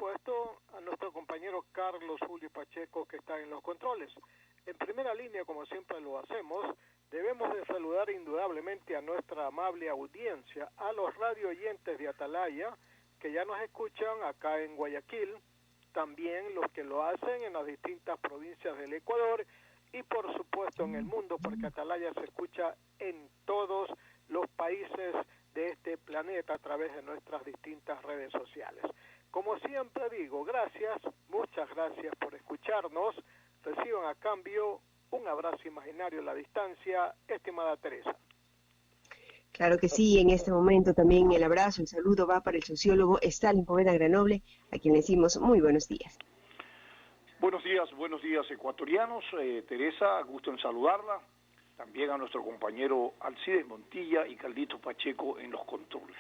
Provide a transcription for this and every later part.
supuesto, a nuestro compañero Carlos Julio Pacheco, que está en los controles. En primera línea, como siempre lo hacemos, debemos de saludar indudablemente a nuestra amable audiencia, a los radio oyentes de Atalaya, que ya nos escuchan acá en Guayaquil, también los que lo hacen en las distintas provincias del Ecuador y por supuesto en el mundo, porque Atalaya se escucha en todos los países de este planeta a través de nuestras distintas redes sociales. Como siempre digo, gracias, muchas gracias por escucharnos. Reciban a cambio un abrazo imaginario a la distancia, estimada Teresa. Claro que sí, en este momento también el abrazo, el saludo va para el sociólogo Stalin Poveda Granoble, a quien le decimos muy buenos días. Buenos días ecuatorianos. Teresa, gusto en saludarla. También a nuestro compañero Alcides Montilla y Caldito Pacheco en los controles.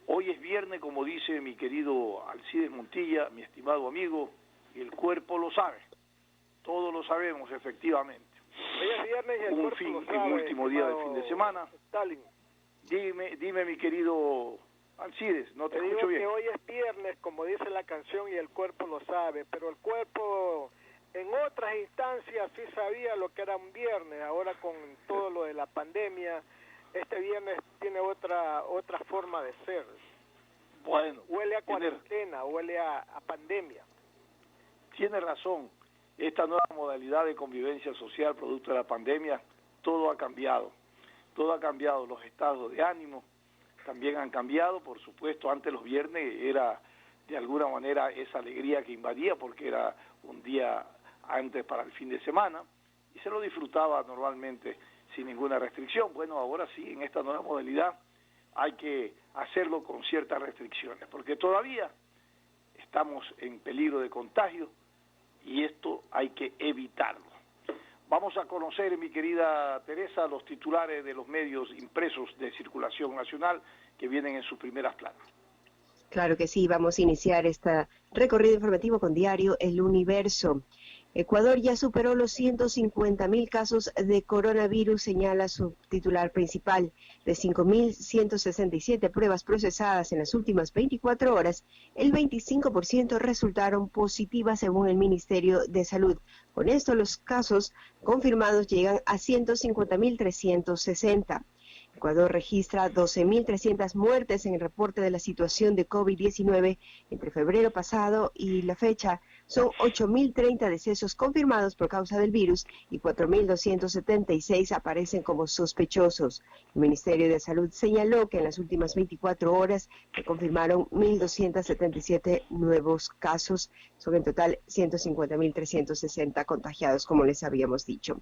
Hoy es viernes, como dice mi querido Alcides Montilla, mi estimado amigo, y el cuerpo lo sabe. Todos lo sabemos, efectivamente. Hoy es viernes y el cuerpo lo sabe, un último día del fin de semana. Stalin. Dime mi querido Alcides, no te escucho bien. Que hoy es viernes, como dice la canción, y el cuerpo lo sabe, pero el cuerpo en otras instancias sí sabía lo que era un viernes. Ahora con todo lo de la pandemia, este viernes tiene otra forma de ser. Bueno, huele a cuarentena, huele a pandemia. Tiene razón. Esta nueva modalidad de convivencia social producto de la pandemia, todo ha cambiado. Todo ha cambiado, los estados de ánimo también han cambiado. Por supuesto, antes los viernes era de alguna manera esa alegría que invadía porque era un día antes para el fin de semana y se lo disfrutaba normalmente sin ninguna restricción. Bueno, ahora sí, en esta nueva modalidad hay que hacerlo con ciertas restricciones porque todavía estamos en peligro de contagio y esto hay que evitarlo. Vamos a conocer, mi querida Teresa, los titulares de los medios impresos de circulación nacional que vienen en sus primeras planas. Claro que sí, vamos a iniciar este recorrido informativo con diario El Universo. Ecuador ya superó los 150.000 casos de coronavirus, señala su titular principal. De 5.167 pruebas procesadas en las últimas 24 horas, el 25% resultaron positivas según el Ministerio de Salud. Con esto, los casos confirmados llegan a 150.360. Ecuador registra 12.300 muertes en el reporte de la situación de COVID-19 entre febrero pasado y la fecha. Son 8.030 decesos confirmados por causa del virus y 4.276 aparecen como sospechosos. El Ministerio de Salud señaló que en las últimas 24 horas se confirmaron 1.277 nuevos casos. Son en total 150.360 contagiados, como les habíamos dicho.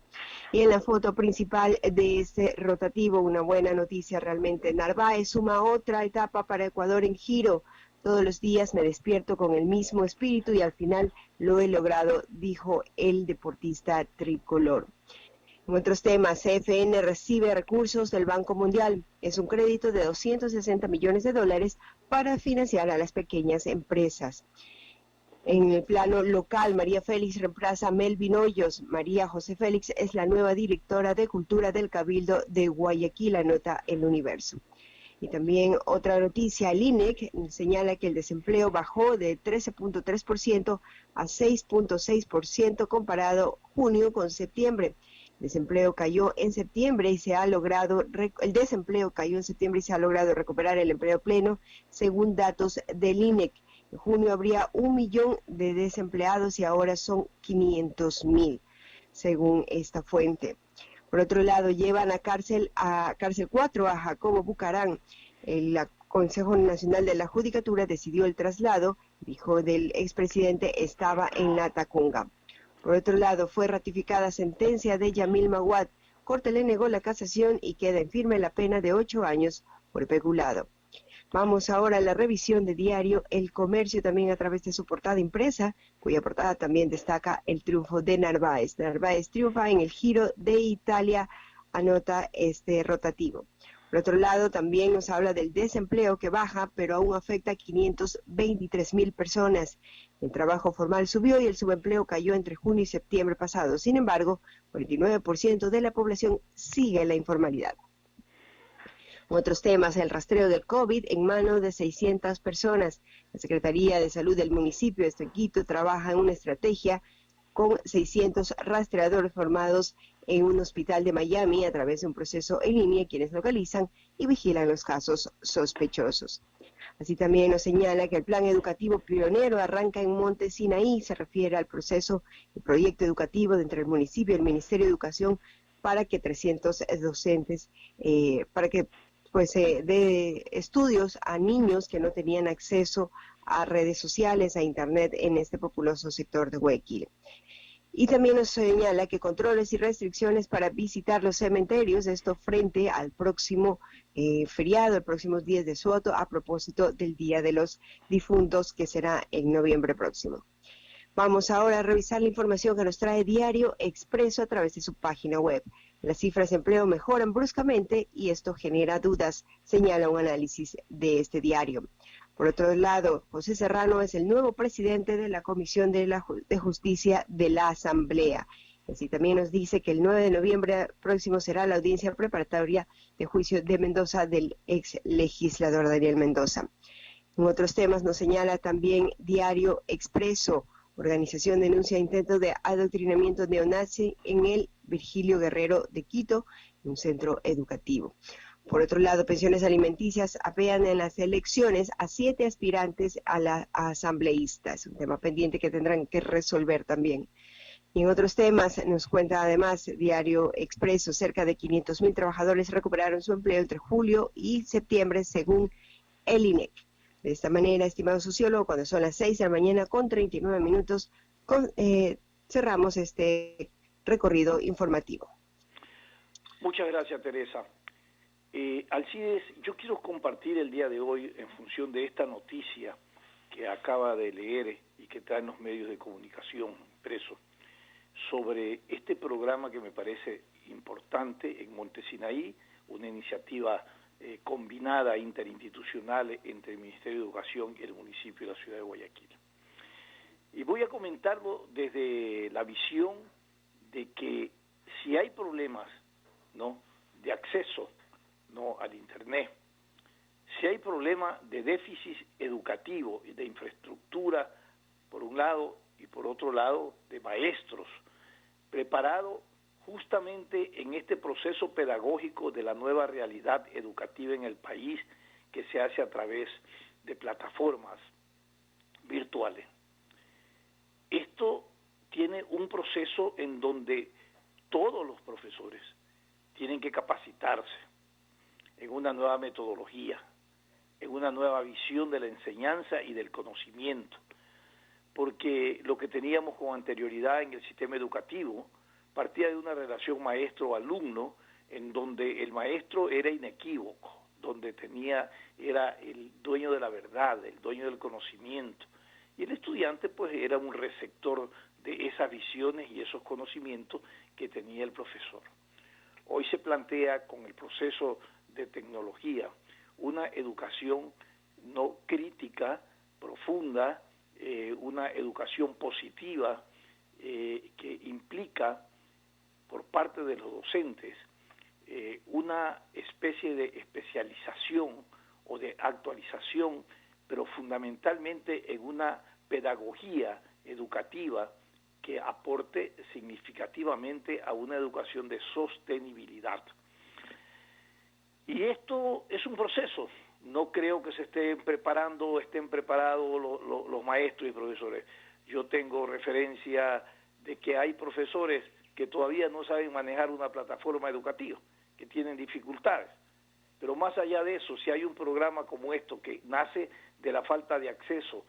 Y en la foto principal de este rotativo, una buena noticia realmente. Narváez suma otra etapa para Ecuador en Giro. Todos los días me despierto con el mismo espíritu y al final lo he logrado, dijo el deportista tricolor. En otros temas, CFN recibe recursos del Banco Mundial. Es un crédito de $260 millones para financiar a las pequeñas empresas. En el plano local, María Félix reemplaza a Melvin Hoyos. María José Félix es la nueva directora de Cultura del Cabildo de Guayaquil, anota El Universo. Y también otra noticia, el INEC señala que el desempleo bajó de 13.3% a 6.6% comparado junio con septiembre. El desempleo cayó en septiembre y se ha logrado recuperar el empleo pleno, según datos del INEC. En junio habría 1 millón de desempleados y ahora son 500.000, según esta fuente. Por otro lado, llevan a cárcel 4 a Jacobo Bucarán. El Consejo Nacional de la Judicatura decidió el traslado, dijo del expresidente, estaba en la Tacunga. Por otro lado, fue ratificada sentencia de Yamil Maguad. Corte le negó la casación y queda en firme la pena de 8 años por peculado. Vamos ahora a la revisión de diario El Comercio, también a través de su portada impresa, cuya portada también destaca el triunfo de Narváez. Narváez triunfa en el Giro de Italia, anota este rotativo. Por otro lado, también nos habla del desempleo que baja, pero aún afecta a 523.000 personas. El trabajo formal subió y el subempleo cayó entre junio y septiembre pasado. Sin embargo, 49% de la población sigue en la informalidad. En otros temas, el rastreo del COVID en manos de 600 personas. La Secretaría de Salud del municipio de Quito trabaja en una estrategia con 600 rastreadores formados en un hospital de Miami a través de un proceso en línea, quienes localizan y vigilan los casos sospechosos. Así también nos señala que el plan educativo pionero arranca en Monte Sinaí, se refiere al proceso, el proyecto educativo entre el municipio y el Ministerio de Educación para que 300 docentes, para que pues dé estudios a niños que no tenían acceso a redes sociales, a internet en este populoso sector de Guayaquil. Y también nos señala que controles y restricciones para visitar los cementerios, esto frente al próximo feriado, el próximo 10 de Soto, a propósito del Día de los Difuntos, que será en noviembre próximo. Vamos ahora a revisar la información que nos trae Diario Expreso a través de su página web. Las cifras de empleo mejoran bruscamente y esto genera dudas, señala un análisis de este diario. Por otro lado, José Serrano es el nuevo presidente de la Comisión de Justicia de la Asamblea. Así también nos dice que el 9 de noviembre próximo será la audiencia preparatoria de juicio de Mendoza del ex legislador Daniel Mendoza. En otros temas nos señala también Diario Expreso. Organización denuncia intentos de adoctrinamiento neonazi en el Virgilio Guerrero de Quito, un centro educativo. Por otro lado, pensiones alimenticias apean en las elecciones a 7 aspirantes a asambleístas, un tema pendiente que tendrán que resolver también. Y en otros temas, nos cuenta además Diario Expreso, cerca de 500,000 trabajadores recuperaron su empleo entre julio y septiembre, según el INEC. De esta manera, estimado sociólogo, cuando son las 6 de la mañana con 39 minutos, cerramos este recorrido informativo. Muchas gracias, Teresa. Alcides, yo quiero compartir el día de hoy, en función de esta noticia que acaba de leer y que está en los medios de comunicación impresos, sobre este programa que me parece importante en Monte Sinaí, una iniciativa combinada interinstitucional entre el Ministerio de Educación y el municipio de la ciudad de Guayaquil. Y voy a comentarlo desde la visión de que si hay problemas, ¿no?, de acceso, ¿no?, al Internet, si hay problemas de déficit educativo y de infraestructura, por un lado, y por otro lado, de maestros preparados justamente en este proceso pedagógico de la nueva realidad educativa en el país, que se hace a través de plataformas virtuales. Esto tiene un proceso en donde todos los profesores tienen que capacitarse en una nueva metodología, en una nueva visión de la enseñanza y del conocimiento, porque lo que teníamos con anterioridad en el sistema educativo partía de una relación maestro-alumno en donde el maestro era inequívoco, donde era el dueño de la verdad, el dueño del conocimiento, y el estudiante pues era un receptor de esas visiones y esos conocimientos que tenía el profesor. Hoy se plantea con el proceso de tecnología una educación no crítica, profunda, una educación positiva que implica por parte de los docentes una especie de especialización o de actualización, pero fundamentalmente en una pedagogía educativa que aporte significativamente a una educación de sostenibilidad. Y esto es un proceso. No creo que se estén preparados los maestros y profesores. Yo tengo referencia de que hay profesores que todavía no saben manejar una plataforma educativa, que tienen dificultades. Pero más allá de eso, si hay un programa como esto que nace de la falta de acceso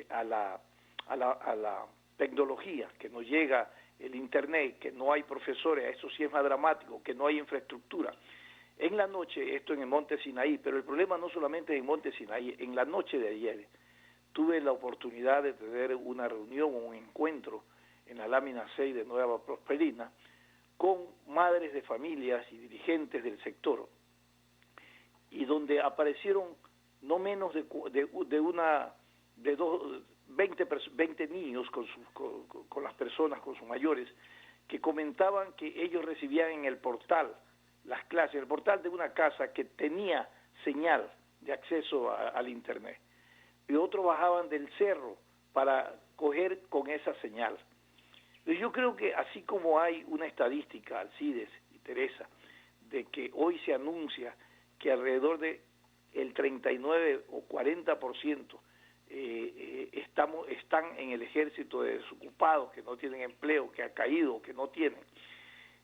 a la tecnología, que no llega el Internet, que no hay profesores, eso sí es más dramático, que no hay infraestructura. En la noche, esto en el Monte Sinaí, pero el problema no solamente es en Monte Sinaí, en la noche de ayer tuve la oportunidad de tener una reunión o un encuentro en la lámina 6 de Nueva Prosperina con madres de familias y dirigentes del sector, y donde aparecieron no menos de 20 niños con las personas, con sus mayores, que comentaban que ellos recibían en el portal las clases, el portal de una casa que tenía señal de acceso al internet, y otros bajaban del cerro para coger con esa señal. Entonces yo creo que así como hay una estadística, Alcides y Teresa, de que hoy se anuncia que alrededor de el 39 o 40% están en el ejército de desocupados, que no tienen empleo, que ha caído, que no tienen,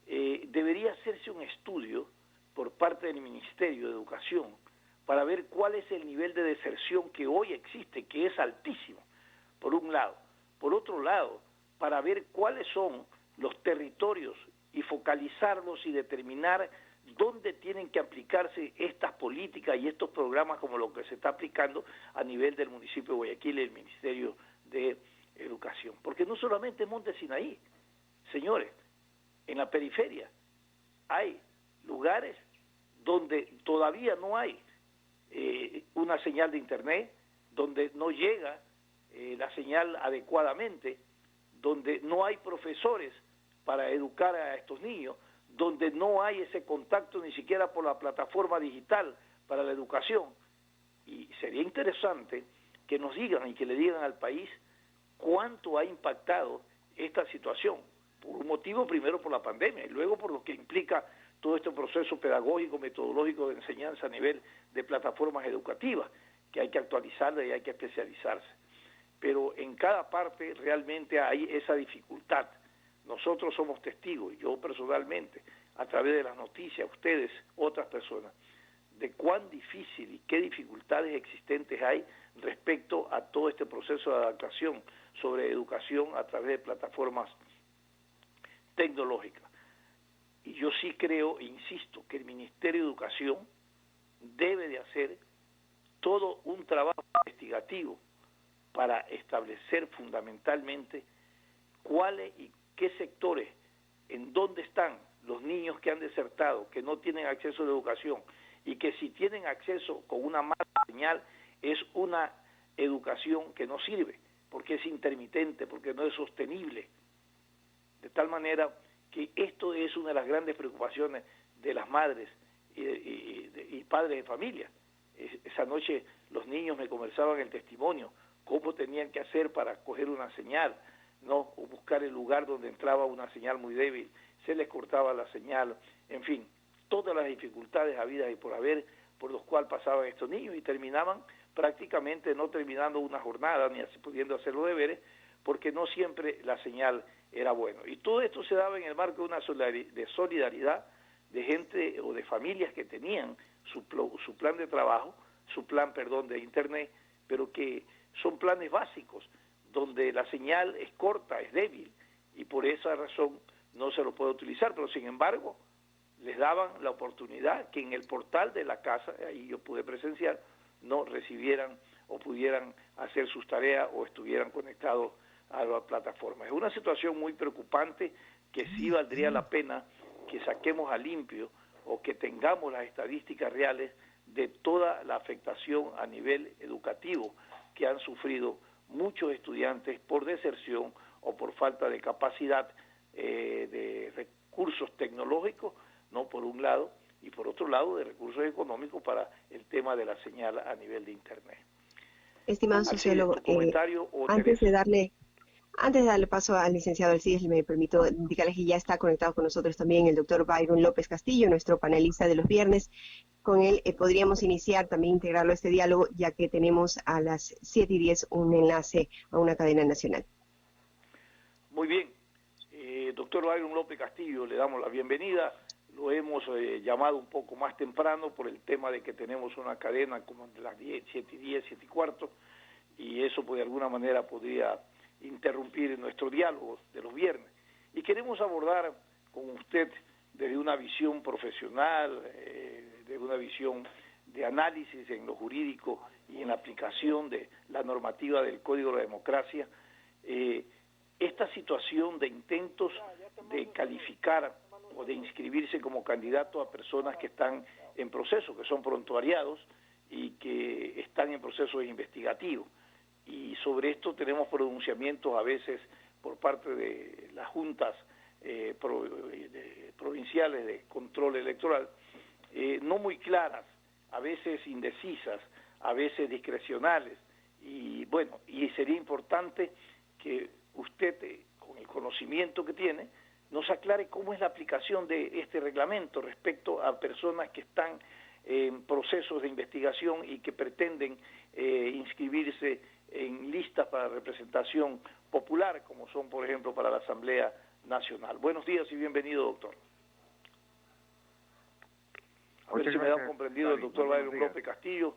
debería hacerse un estudio por parte del Ministerio de Educación para ver cuál es el nivel de deserción que hoy existe, que es altísimo, por un lado. Por otro lado, para ver cuáles son los territorios y focalizarlos y determinar dónde tienen que aplicarse estas políticas y estos programas como lo que se está aplicando a nivel del municipio de Guayaquil y el Ministerio de Educación. Porque no solamente Monte Sinaí, señores, en la periferia hay lugares donde todavía no hay una señal de internet, donde no llega la señal adecuadamente, donde no hay profesores para educar a estos niños, donde no hay ese contacto ni siquiera por la plataforma digital para la educación. Y sería interesante que nos digan y que le digan al país cuánto ha impactado esta situación, por un motivo primero por la pandemia y luego por lo que implica todo este proceso pedagógico, metodológico de enseñanza a nivel de plataformas educativas, que hay que actualizarlas y hay que especializarse. Pero en cada parte realmente hay esa dificultad. Nosotros somos testigos, yo personalmente, a través de las noticias, ustedes, otras personas, de cuán difícil y qué dificultades existentes hay respecto a todo este proceso de adaptación sobre educación a través de plataformas tecnológicas. Y yo sí creo e insisto que el Ministerio de Educación debe de hacer todo un trabajo investigativo para establecer fundamentalmente cuáles y qué sectores, en dónde están los niños que han desertado, que no tienen acceso a la educación, y que si tienen acceso con una mala señal, es una educación que no sirve, porque es intermitente, porque no es sostenible. De tal manera que esto es una de las grandes preocupaciones de las madres y padres de familia. Esa noche los niños me conversaban el testimonio, cómo tenían que hacer para coger una señal, ¿no? O buscar el lugar donde entraba una señal muy débil, se les cortaba la señal, en fin, todas las dificultades habidas y por haber por los cuales pasaban estos niños y terminaban prácticamente no terminando una jornada ni pudiendo hacer los deberes porque no siempre la señal era buena. Y todo esto se daba en el marco de una solidaridad de gente o de familias que tenían su plan de trabajo, su plan, de internet, pero que son planes básicos, donde la señal es corta, es débil, y por esa razón no se lo puede utilizar, pero sin embargo les daban la oportunidad que en el portal de la casa, ahí yo pude presenciar, no recibieran o pudieran hacer sus tareas o estuvieran conectados a la plataforma. Es una situación muy preocupante que sí valdría la pena que saquemos a limpio o que tengamos las estadísticas reales de toda la afectación a nivel educativo que han sufrido muchos estudiantes por deserción o por falta de capacidad de recursos tecnológicos, no por un lado, y por otro lado de recursos económicos para el tema de la señal a nivel de internet. Estimado sociólogo, antes de darle paso al licenciado Alcides, me permito indicarles que ya está conectado con nosotros también el doctor Byron López Castillo, nuestro panelista de los viernes. Con él podríamos iniciar, también integrarlo a este diálogo, ya que tenemos a las 7:10 un enlace a una cadena nacional. Muy bien. Doctor Byron López Castillo, le damos la bienvenida. Lo hemos llamado un poco más temprano por el tema de que tenemos una cadena como de las 7:10, 7:15, y eso pues, de alguna manera podría interrumpir nuestro diálogo de los viernes. Y queremos abordar con usted desde una visión profesional, desde una visión de análisis en lo jurídico y en la aplicación de la normativa del Código de la Democracia, esta situación de intentos de calificar o de inscribirse como candidato a personas que están en proceso, que son prontuariados y que están en procesos investigativos. Y sobre esto tenemos pronunciamientos a veces por parte de las juntas provinciales de control electoral, no muy claras, a veces indecisas, a veces discrecionales, y bueno, y sería importante que usted, con el conocimiento que tiene, nos aclare cómo es la aplicación de este reglamento respecto a personas que están en procesos de investigación y que pretenden inscribirse en listas para representación popular, como son, por ejemplo, para la Asamblea Nacional. Buenos días y bienvenido, doctor. A ver si me da comprendido el doctor Byron López Castillo.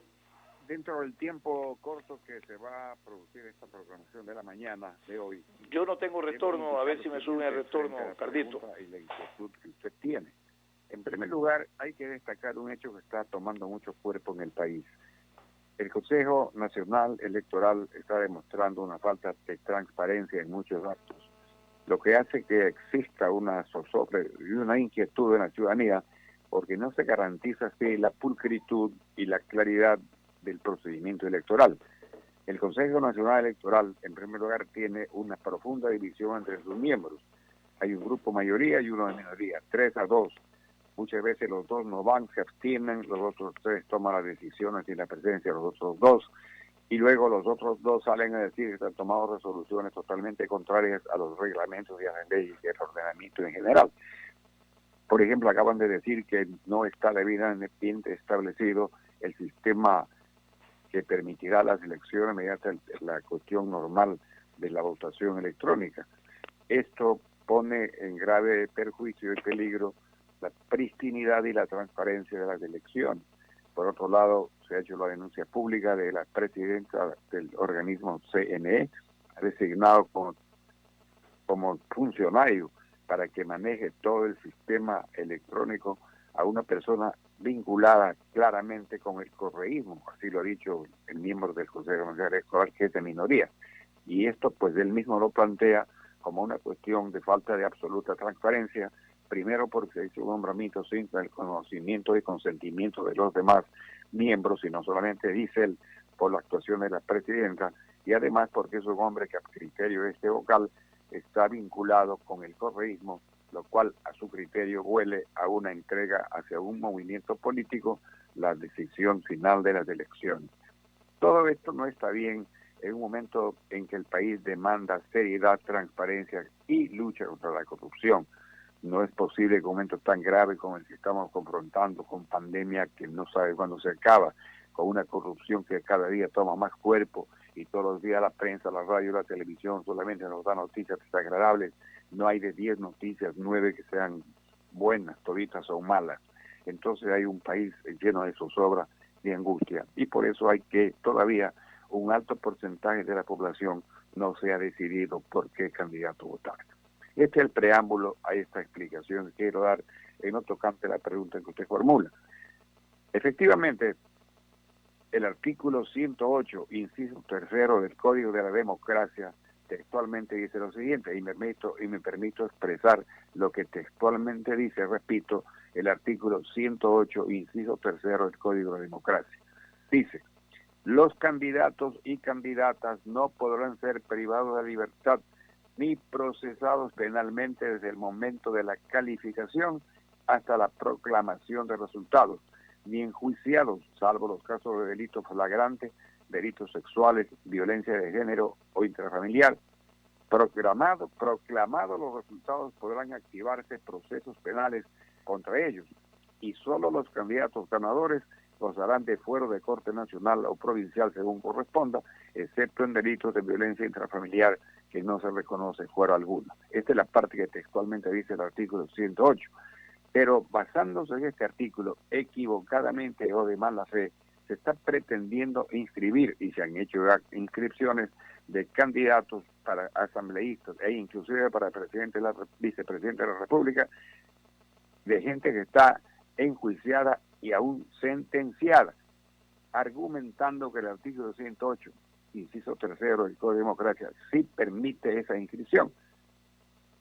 Dentro del tiempo corto que se va a producir esta programación de la mañana de hoy. Yo no tengo retorno, a ver si me suben el retorno, Cardito. Y la inquietud que usted tiene. En primer lugar, hay que destacar un hecho que está tomando mucho cuerpo en el país. El Consejo Nacional Electoral está demostrando una falta de transparencia en muchos actos, lo que hace que exista una zozobra y una inquietud en la ciudadanía, porque no se garantiza así la pulcritud y la claridad del procedimiento electoral. El Consejo Nacional Electoral, en primer lugar, tiene una profunda división entre sus miembros. Hay un grupo mayoría y uno de minoría, 3-2. Muchas veces los dos no van, se abstienen, los otros 3 toman las decisiones sin la presencia de los otros 2, y luego los otros 2 salen a decir que han tomado resoluciones totalmente contrarias a los reglamentos y a las leyes y al ordenamiento en general. Por ejemplo, acaban de decir que no está debidamente establecido el sistema que permitirá las elecciones mediante la cuestión normal de la votación electrónica. Esto pone en grave perjuicio y peligro la pristinidad y la transparencia de las elecciones. Por otro lado, se ha hecho la denuncia pública de la presidenta del organismo CNE, designado como funcionario para que maneje todo el sistema electrónico a una persona vinculada claramente con el correísmo, así lo ha dicho el miembro del Consejo Nacional Electoral, que es de minoría. Y esto pues él mismo lo plantea como una cuestión de falta de absoluta transparencia, primero porque se hizo un nombramiento sin el conocimiento y consentimiento de los demás miembros, y no solamente dice él por la actuación de la presidenta, y además porque es un hombre que a criterio de este vocal está vinculado con el correísmo, lo cual a su criterio huele a una entrega hacia un movimiento político, la decisión final de las elecciones. Todo esto no está bien en un momento en que el país demanda seriedad, transparencia y lucha contra la corrupción. No es posible que un momento tan grave como el que estamos confrontando, con pandemia que no sabe cuándo se acaba, con una corrupción que cada día toma más cuerpo y todos los días la prensa, la radio, la televisión solamente nos da noticias desagradables. No hay de 10 noticias, 9 que sean buenas, toditas son malas. Entonces hay un país lleno de zozobra y angustia, y por eso hay que todavía un alto porcentaje de la población no se ha decidido por qué candidato votar. Este es el preámbulo a esta explicación que quiero dar en no tocante la pregunta que usted formula. Efectivamente, el artículo 108, inciso 3 del Código de la Democracia, textualmente dice lo siguiente, y me permito expresar lo que textualmente dice, repito, el artículo 108, inciso 3 del Código de la Democracia. Dice: los candidatos y candidatas no podrán ser privados de libertad ni procesados penalmente desde el momento de la calificación hasta la proclamación de resultados, ni enjuiciados, salvo los casos de delitos flagrantes, delitos sexuales, violencia de género o intrafamiliar. Proclamados los resultados, podrán activarse procesos penales contra ellos, y solo los candidatos ganadores gozarán de fuero de corte nacional o provincial según corresponda, excepto en delitos de violencia intrafamiliar que no se reconoce fuero alguno. Esta es la parte que textualmente dice el artículo 108. Pero basándose en este artículo, equivocadamente o de mala fe, se está pretendiendo inscribir, y se han hecho inscripciones de candidatos para asambleístas e inclusive para presidente vicepresidente de la República, de gente que está enjuiciada y aún sentenciada, argumentando que el artículo 108, inciso 3 del Código de Democracia, sí permite esa inscripción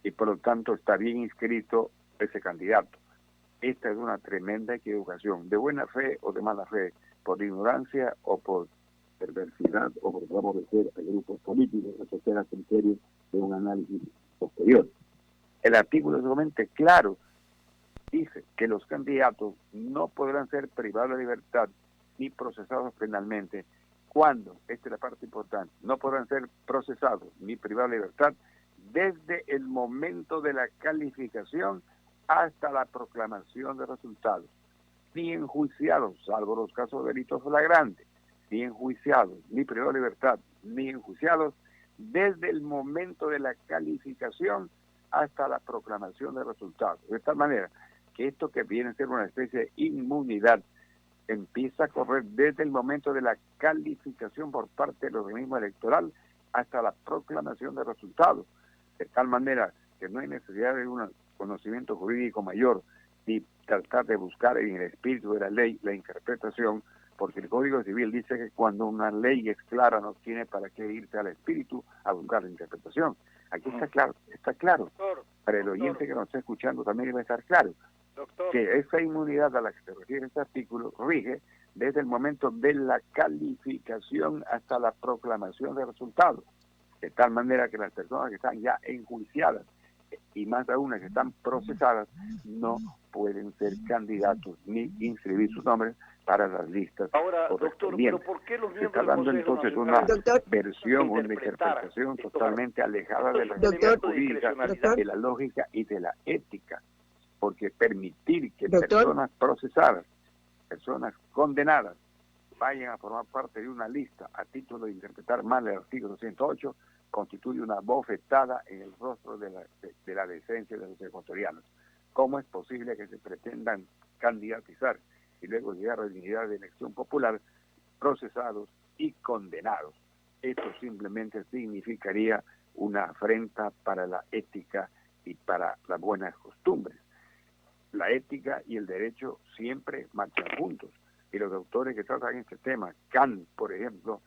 y por lo tanto está bien inscrito ese candidato. Esta es una tremenda equivocación, de buena fe o de mala fe, por ignorancia o por perversidad o por favorecer a grupos políticos, eso queda criterio de un análisis posterior. El artículo es sumamente claro dice que los candidatos no podrán ser privados de libertad ni procesados penalmente cuando, esta es la parte importante, no podrán ser procesados ni privados de libertad desde el momento de la calificación hasta la proclamación de resultados, ni enjuiciados, salvo los casos de delitos flagrantes, ni enjuiciados, ni privados de libertad, ni enjuiciados desde el momento de la calificación hasta la proclamación de resultados. De tal manera que esto que viene a ser una especie de inmunidad empieza a correr desde el momento de la calificación por parte del organismo electoral hasta la proclamación de resultados, de tal manera que no hay necesidad de un conocimiento jurídico mayor ni tratar de buscar en el espíritu de la ley la interpretación, porque el Código Civil dice que cuando una ley es clara no tiene para qué irse al espíritu a buscar la interpretación. Aquí está claro. Para el oyente que nos está escuchando también debe estar claro. Doctor, Que esa inmunidad a la que se refiere este artículo rige desde el momento de la calificación hasta la proclamación de resultados, de tal manera que las personas que están ya enjuiciadas y más aún las que están procesadas no pueden ser candidatos ni inscribir sus nombres para las listas. Ahora, doctor, pero ¿por qué los se miembros está dando del Consejo entonces una Nacional versión, una interpretar interpretación estos totalmente alejada de la Doctor, jurídica, doctor. de la lógica y de la ética? Porque permitir que Doctor. personas procesadas, personas condenadas, vayan a formar parte de una lista a título de interpretar mal el artículo 108 constituye una bofetada en el rostro de la decencia de los ecuatorianos. ¿Cómo es posible que se pretendan candidatizar y luego llegar a la dignidad de elección popular procesados y condenados? Esto simplemente significaría una afrenta para la ética y para las buenas costumbres. La ética y el derecho siempre marchan juntos. Y los autores que tratan este tema, Kant, por ejemplo,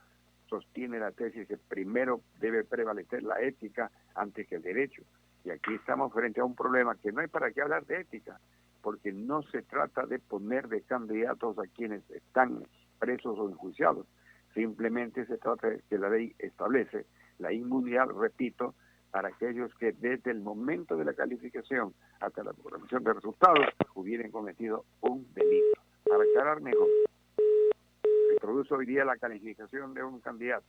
sostiene la tesis que primero debe prevalecer la ética antes que el derecho. Y aquí estamos frente a un problema que no hay para qué hablar de ética, porque no se trata de poner de candidatos a quienes están presos o enjuiciados. Simplemente se trata de que la ley establece la inmunidad, repito, para aquellos que desde el momento de la calificación hasta la proclamación de resultados hubieran cometido un delito. Para aclarar mejor, se produce hoy día la calificación de un candidato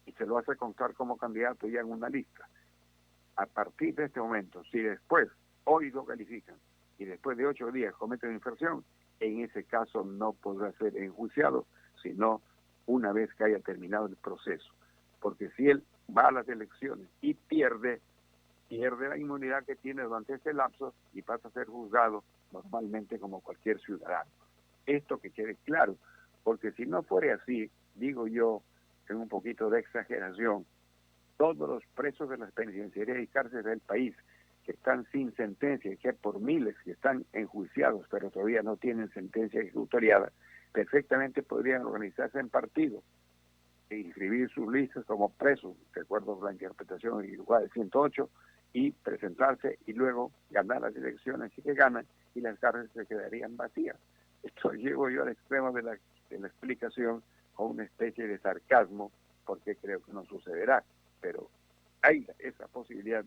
y se lo hace constar como candidato ya en una lista. A partir de este momento, si después, hoy lo califican y después de 8 días cometen infracción, en ese caso no podrá ser enjuiciado, sino una vez que haya terminado el proceso. Porque si él va a las elecciones y pierde la inmunidad que tiene durante este lapso y pasa a ser juzgado normalmente como cualquier ciudadano. Esto que quede claro, porque si no fuera así, digo yo, en un poquito de exageración, todos los presos de las penitenciarías y cárceles del país que están sin sentencia, que por miles que están enjuiciados, pero todavía no tienen sentencia ejecutoriada, perfectamente podrían organizarse en partidos e inscribir sus listas como presos, de acuerdo con la interpretación igual del 108, y presentarse y luego ganar las elecciones y que ganan, y las cárceles se quedarían vacías. Esto llego yo al extremo de la explicación con una especie de sarcasmo, porque creo que no sucederá, pero hay esa posibilidad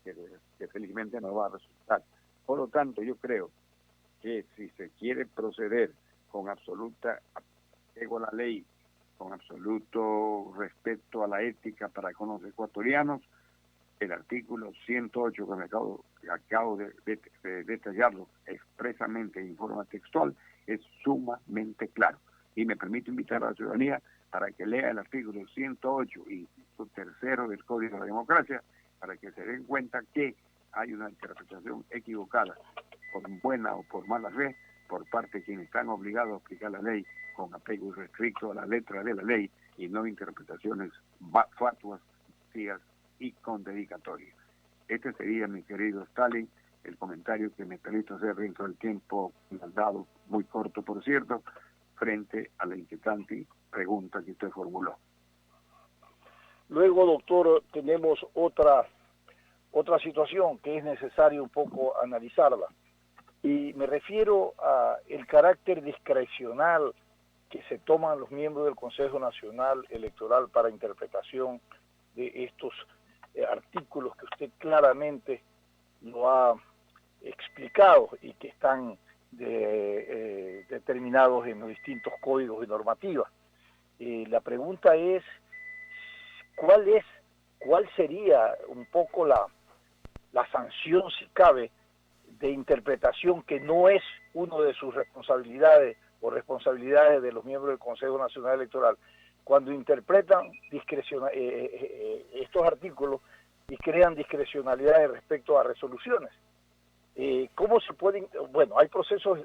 que felizmente no va a resultar. Por lo tanto, yo creo que si se quiere proceder con absoluta apego a la ley, con absoluto respeto a la ética para con los ecuatorianos, el artículo 108 que me acabo de detallarlo expresamente en forma textual es sumamente claro. Y me permito invitar a la ciudadanía para que lea el artículo 108 y su tercero del Código de la Democracia, para que se den cuenta que hay una interpretación equivocada, por buena o por mala fe, por parte de quienes están obligados a aplicar la ley con apego irrestricto a la letra de la ley y no interpretaciones fatuas, vacías y con dedicatoria. Este sería, mi querido Stalin, el comentario que me permito hacer dentro del tiempo dado, muy corto por cierto, frente a la inquietante pregunta que usted formuló. Luego, doctor, tenemos otra situación que es necesario un poco analizarla. Y me refiero a el carácter discrecional que se toman los miembros del Consejo Nacional Electoral para interpretación de estos artículos que usted claramente lo ha explicados y que están determinados en los distintos códigos y normativas. La pregunta es, ¿cuál sería un poco la sanción, si cabe, de interpretación que no es uno de sus responsabilidades o responsabilidades de los miembros del Consejo Nacional Electoral, cuando interpretan estos artículos y crean discrecionalidades respecto a resoluciones? ¿Cómo se pueden? Bueno, hay procesos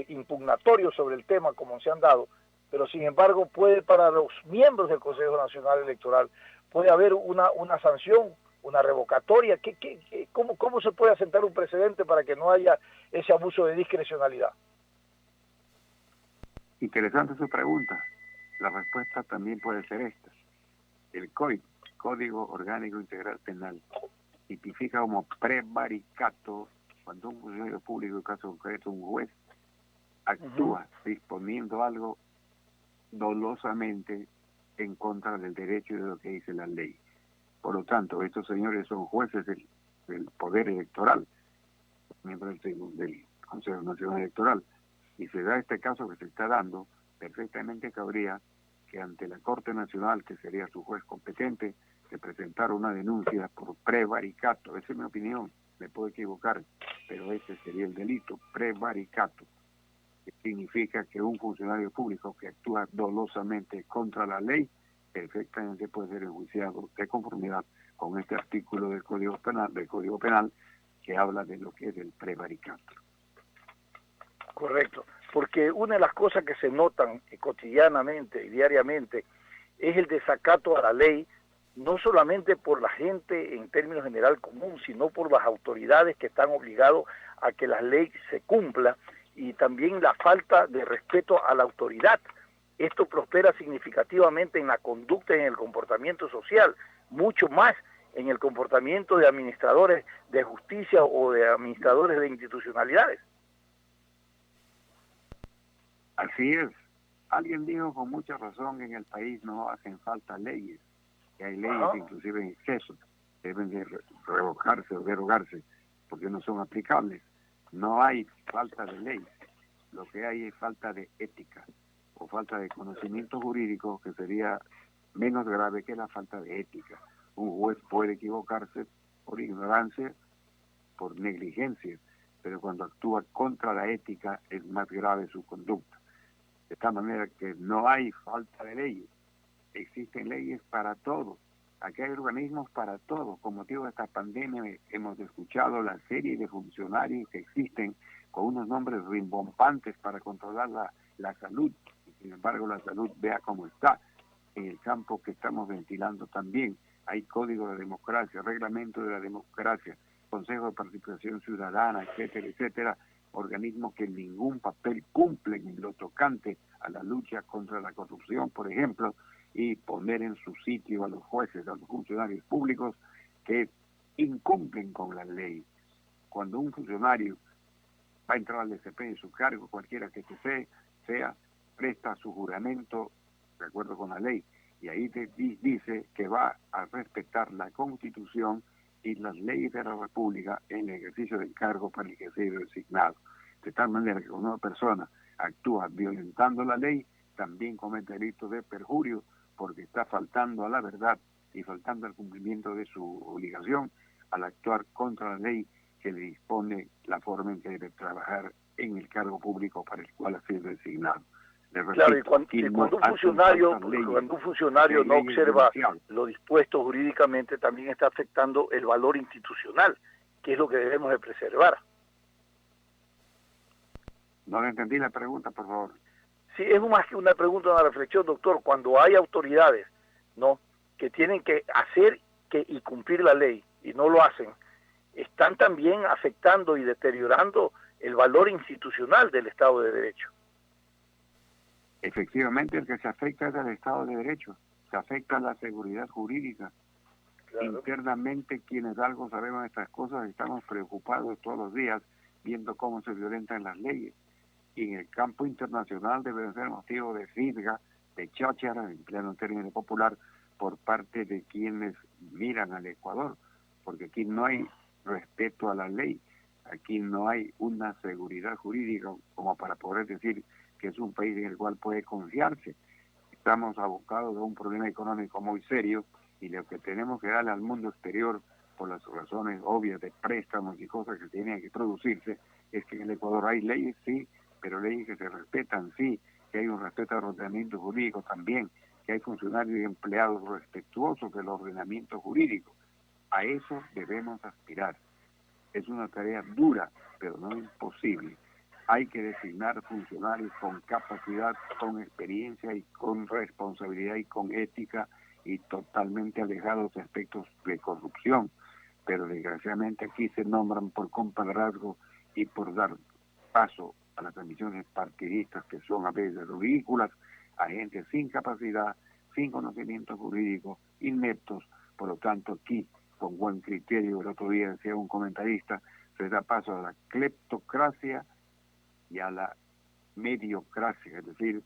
impugnatorios sobre el tema, como se han dado, pero sin embargo puede, para los miembros del Consejo Nacional Electoral, puede haber una sanción, una revocatoria. ¿Cómo se puede asentar un precedente para que no haya ese abuso de discrecionalidad? Interesante su pregunta. La respuesta también puede ser esta. El Código Orgánico Integral Penal, tipifica como prevaricato cuando un funcionario público, en caso concreto un juez, actúa disponiendo algo dolosamente en contra del derecho y de lo que dice la ley. Por lo tanto, estos señores son jueces del Poder Electoral, miembros del Consejo Nacional Electoral, y se da este caso que se está dando, perfectamente cabría que ante la Corte Nacional, que sería su juez competente, se presentara una denuncia por prevaricato. Esa es mi opinión, me puedo equivocar, pero ese sería el delito, prevaricato, que significa que un funcionario público que actúa dolosamente contra la ley perfectamente puede ser enjuiciado de conformidad con este artículo del Código Penal que habla de lo que es el prevaricato. Correcto, porque una de las cosas que se notan cotidianamente y diariamente es el desacato a la ley, no solamente por la gente en términos general común, sino por las autoridades que están obligados a que la ley se cumpla, y también la falta de respeto a la autoridad. Esto prospera significativamente en la conducta y en el comportamiento social, mucho más en el comportamiento de administradores de justicia o de administradores de institucionalidades. Así es. Alguien dijo con mucha razón que en el país no hacen falta leyes, que hay leyes inclusive en exceso, deben de revocarse o derogarse porque no son aplicables. No hay falta de ley, lo que hay es falta de ética o falta de conocimiento jurídico, que sería menos grave que la falta de ética. Un juez puede equivocarse por ignorancia, por negligencia, pero cuando actúa contra la ética es más grave su conducta. De esta manera que no hay falta de leyes, existen leyes para todo. Aquí hay organismos para todo. Con motivo de esta pandemia hemos escuchado la serie de funcionarios que existen con unos nombres rimbombantes para controlar la salud. Y sin embargo, la salud, vea cómo está en el campo que estamos ventilando también. Hay código de democracia, reglamento de la democracia, consejo de participación ciudadana, etcétera, etcétera. Organismos que ningún papel cumplen en lo tocante a la lucha contra la corrupción, por ejemplo, y poner en su sitio a los jueces, a los funcionarios públicos que incumplen con la ley. Cuando un funcionario va a entrar al DCP en su cargo, cualquiera que sea, presta su juramento de acuerdo con la ley, y ahí dice que va a respetar la Constitución y las leyes de la República en el ejercicio del cargo para el que se ha designado. De tal manera que cuando una persona actúa violentando la ley, también comete delitos de perjurio, porque está faltando a la verdad y faltando al cumplimiento de su obligación al actuar contra la ley que le dispone la forma en que debe trabajar en el cargo público para el cual ha sido designado. Claro, y cuando un funcionario no observa lo dispuesto jurídicamente, también está afectando el valor institucional, que es lo que debemos de preservar. No le entendí la pregunta, por favor. Sí, es más que una pregunta, una reflexión, doctor. Cuando hay autoridades, ¿no?, que tienen que hacer y cumplir la ley y no lo hacen, están también afectando y deteriorando el valor institucional del Estado de Derecho. Efectivamente, el que se afecta es el Estado de Derecho, se afecta la seguridad jurídica. Claro. Internamente, quienes algo sabemos de estas cosas, estamos preocupados todos los días viendo cómo se violentan las leyes. Y en el campo internacional debe ser motivo de fisga, de cháchara, en pleno término popular, por parte de quienes miran al Ecuador, porque aquí no hay respeto a la ley. Aquí no hay una seguridad jurídica como para poder decir que es un país en el cual puede confiarse. Estamos abocados a un problema económico muy serio y lo que tenemos que darle al mundo exterior, por las razones obvias de préstamos y cosas que tienen que producirse, es que en el Ecuador hay leyes, sí, pero leyes que se respetan, sí, que hay un respeto al ordenamiento jurídico también, que hay funcionarios y empleados respetuosos del ordenamiento jurídico. A eso debemos aspirar. Es una tarea dura, pero no imposible. Hay que designar funcionarios con capacidad, con experiencia y con responsabilidad y con ética y totalmente alejados de aspectos de corrupción. Pero desgraciadamente aquí se nombran por compadrazgo y por dar paso a las ambiciones partidistas que son a veces ridículas, a gente sin capacidad, sin conocimiento jurídico, ineptos. Por lo tanto, aquí, con buen criterio, el otro día decía un comentarista, se da paso a la cleptocracia y a la mediocracia, es decir,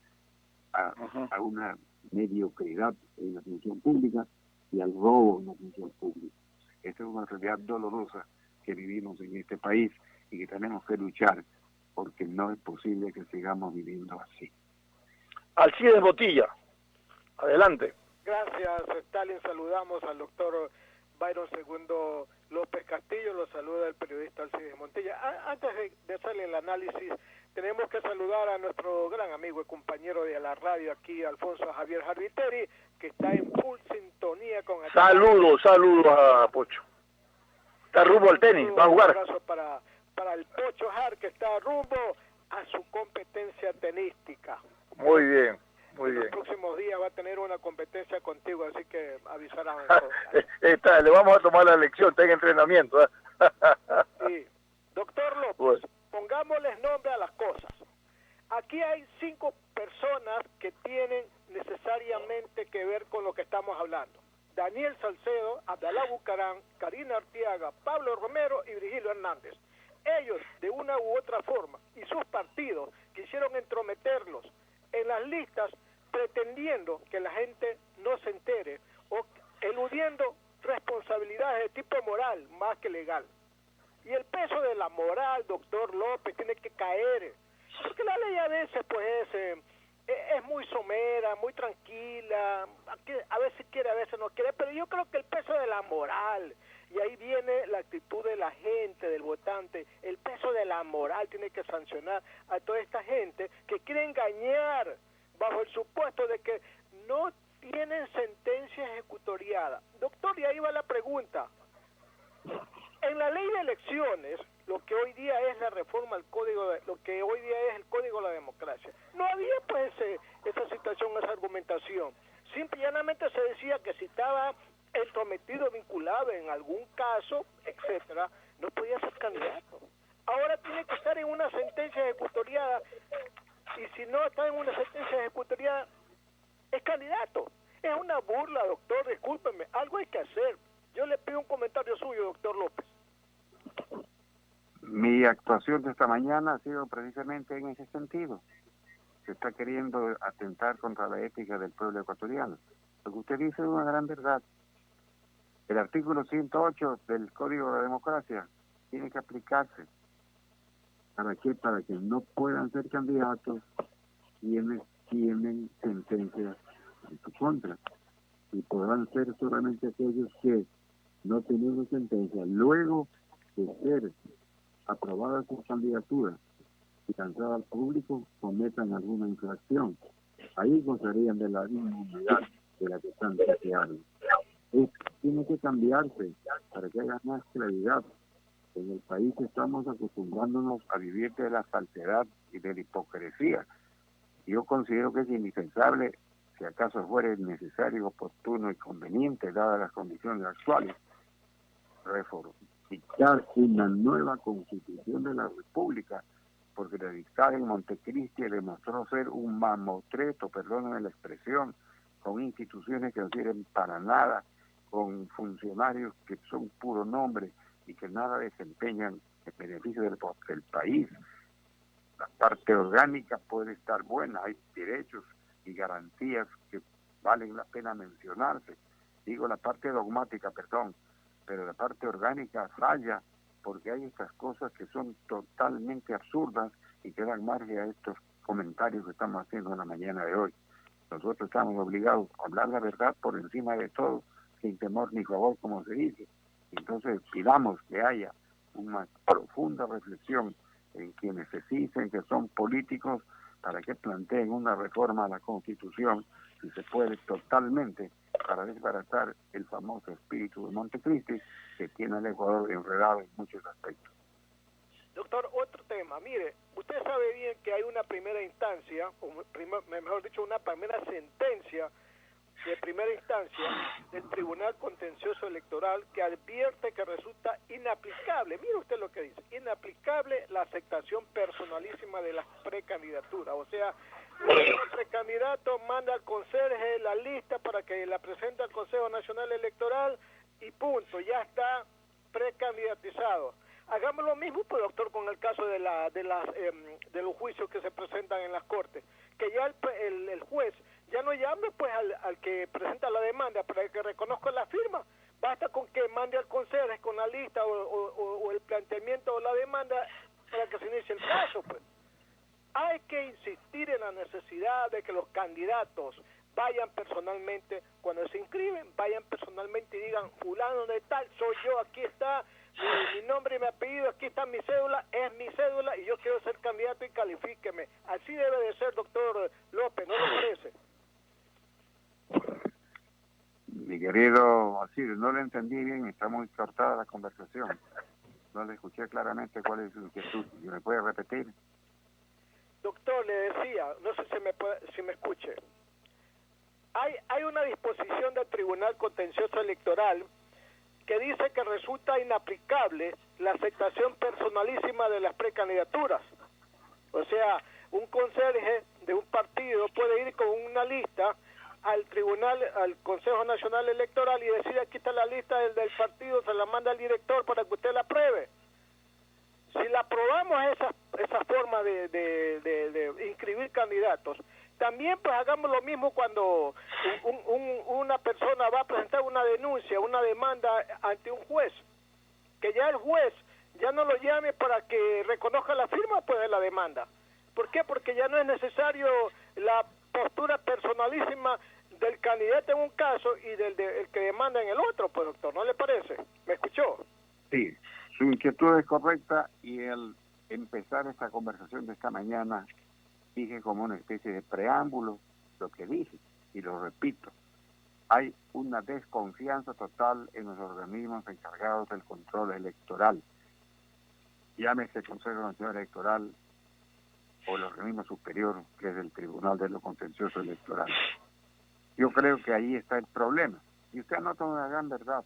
a una mediocridad en la función pública y al robo en la función pública. Esta es una realidad dolorosa que vivimos en este país y que tenemos que luchar porque no es posible que sigamos viviendo así. Alcides Botilla, adelante. Gracias, Stalin. Saludamos al doctor Byron Segundo López Castillo, lo saluda el periodista Alcides Montilla. Antes de hacerle el análisis, tenemos que saludar a nuestro gran amigo y compañero de la radio aquí, Alfonso Javier Jarviteri, que está en full sintonía con... Saludos a Pocho. Está rumbo al tenis, va a jugar. Un abrazo para el Pocho Jar, que está rumbo a su competencia tenística. Muy bien. Muy bien. En los próximos días va a tener una competencia contigo, así que avisarán. Le vamos a tomar la lección, está en entrenamiento. Sí. Doctor López, pongámosles nombre a las cosas. Aquí hay 5 personas que tienen necesariamente que ver con lo que estamos hablando. Daniel Salcedo, Abdalá Bucarán, Karina Arteaga, Pablo Romero y Virgilio Hernández. Ellos, de una u otra forma, y sus partidos quisieron entrometerlos en las listas pretendiendo que la gente no se entere o eludiendo responsabilidades de tipo moral más que legal. Y el peso de la moral, doctor López, tiene que caer, porque la ley a veces pues es muy somera, muy tranquila, a veces quiere, a veces no quiere, pero yo creo que el peso de la moral, y ahí viene la actitud de la gente, del votante, el peso de la moral tiene que sancionar a toda esta gente que quiere engañar bajo el supuesto de que no tienen sentencia ejecutoriada. Doctor, y ahí va la pregunta. En la ley de elecciones, lo que hoy día es la reforma al código, lo que hoy día es el código de la democracia, no había pues esa situación, esa argumentación. Simple y llanamente se decía que si estaba entrometido, vinculado en algún caso, etcétera, no podía ser candidato. Ahora tiene que estar en una sentencia ejecutoriada, y si no está en una sentencia ejecutoriada, es candidato. Es una burla, doctor, discúlpeme, algo hay que hacer. Yo le pido un comentario suyo, doctor López. Mi actuación de esta mañana ha sido precisamente en ese sentido. Se está queriendo atentar contra la ética del pueblo ecuatoriano. Lo que usted dice es una gran verdad. El artículo 108 del Código de la Democracia tiene que aplicarse. ¿Para qué? Para que no puedan ser candidatos quienes tienen sentencias en su contra. Y podrán ser solamente aquellos que no teniendo sentencia, luego de ser aprobada su candidatura y lanzada al público, cometan alguna infracción. Ahí gozarían de la inmunidad de la que están deseando. Tiene que cambiarse para que haya más claridad. En el país estamos acostumbrándonos a vivir de la falsedad y de la hipocresía. Yo considero que es indispensable, si acaso fuera necesario, oportuno y conveniente, dadas las condiciones actuales, dictar una nueva constitución de la República, porque la dictada en Montecristi demostró ser un mamotreto, perdónenme la expresión, con instituciones que no sirven para nada, con funcionarios que son puro nombre y que nada desempeñan en beneficio del país. La parte orgánica puede estar buena, hay derechos y garantías que valen la pena mencionarse. Digo la parte dogmática, perdón, pero la parte orgánica falla porque hay estas cosas que son totalmente absurdas y que dan margen a estos comentarios que estamos haciendo en la mañana de hoy. Nosotros estamos obligados a hablar la verdad por encima de todo, sin temor ni favor, como se dice. Entonces pidamos que haya una profunda reflexión en quienes se dicen que son políticos para que planteen una reforma a la Constitución, si se puede, totalmente, para desbaratar el famoso espíritu de Montecristi que tiene el Ecuador enredado en muchos aspectos. Doctor, otro tema. Mire, usted sabe bien que hay una primera instancia, o mejor dicho, una primera sentencia de primera instancia del Tribunal Contencioso Electoral que advierte que resulta inaplicable, mire usted lo que dice, inaplicable la aceptación personalísima de las precandidaturas. O sea, el precandidato manda al conserje la lista para que la presente al Consejo Nacional Electoral y punto, ya está precandidatizado. Hagamos lo mismo, pues, doctor, con el caso de los juicios que se presentan en las cortes, que ya el juez ya no llame pues al que presenta la demanda para que reconozca la firma, basta con que mande al conserje con la lista o el planteamiento o la demanda para que se inicie el caso, pues. Hay que insistir en la necesidad de que los candidatos vayan personalmente, cuando se inscriben, vayan personalmente y digan, fulano de tal, soy yo, aquí está mi nombre y mi apellido, aquí está mi cédula, es mi cédula y yo quiero ser candidato y califíqueme. Así debe de ser, doctor López, ¿no le parece? Mi querido Asirio, no le entendí bien, está muy cortada la conversación. No le escuché claramente cuál es su inquietud. ¿Me puede repetir? Doctor, le decía, no sé si me escuche. Hay una disposición del Tribunal Contencioso Electoral que dice que resulta inaplicable la aceptación personalísima de las precandidaturas. O sea, un conserje de un partido puede ir con una lista al tribunal, al Consejo Nacional Electoral y decir, aquí está la lista del partido, se la manda al director para que usted la apruebe. Si la aprobamos esa forma de inscribir candidatos, también pues hagamos lo mismo cuando una persona va a presentar una denuncia, una demanda ante un juez, que ya el juez ya no lo llame para que reconozca la firma pues de la demanda. ¿Por qué? Porque ya no es necesario la postura personalísima del candidato en un caso y del que demanda en el otro, pues, doctor, ¿no le parece? ¿Me escuchó? Sí, su inquietud es correcta y el empezar esta conversación de esta mañana dije como una especie de preámbulo lo que dije y lo repito. Hay una desconfianza total en los organismos encargados del control electoral. Llámese Consejo Nacional Electoral o el organismo superior que es el Tribunal de lo Contencioso Electoral. Yo creo que ahí está el problema. Y usted anota una gran verdad.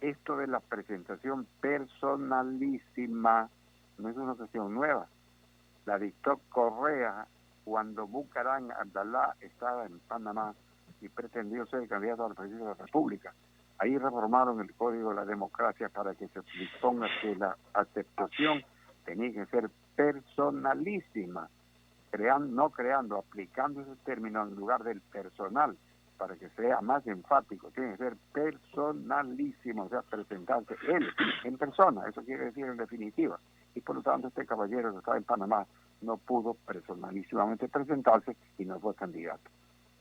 Esto de la presentación personalísima no es una cuestión nueva. La dictó Correa cuando Bucaram Abdalá estaba en Panamá y pretendió ser candidato a la presidencia de la República. Ahí reformaron el Código de la Democracia para que se disponga que la aceptación tenía que ser personalísima, aplicando ese término en lugar del personal, para que sea más enfático, tiene que ser personalísimo, o sea, presentarse él en persona, eso quiere decir en definitiva. Y por lo tanto este caballero que estaba en Panamá no pudo personalísimamente presentarse y no fue candidato.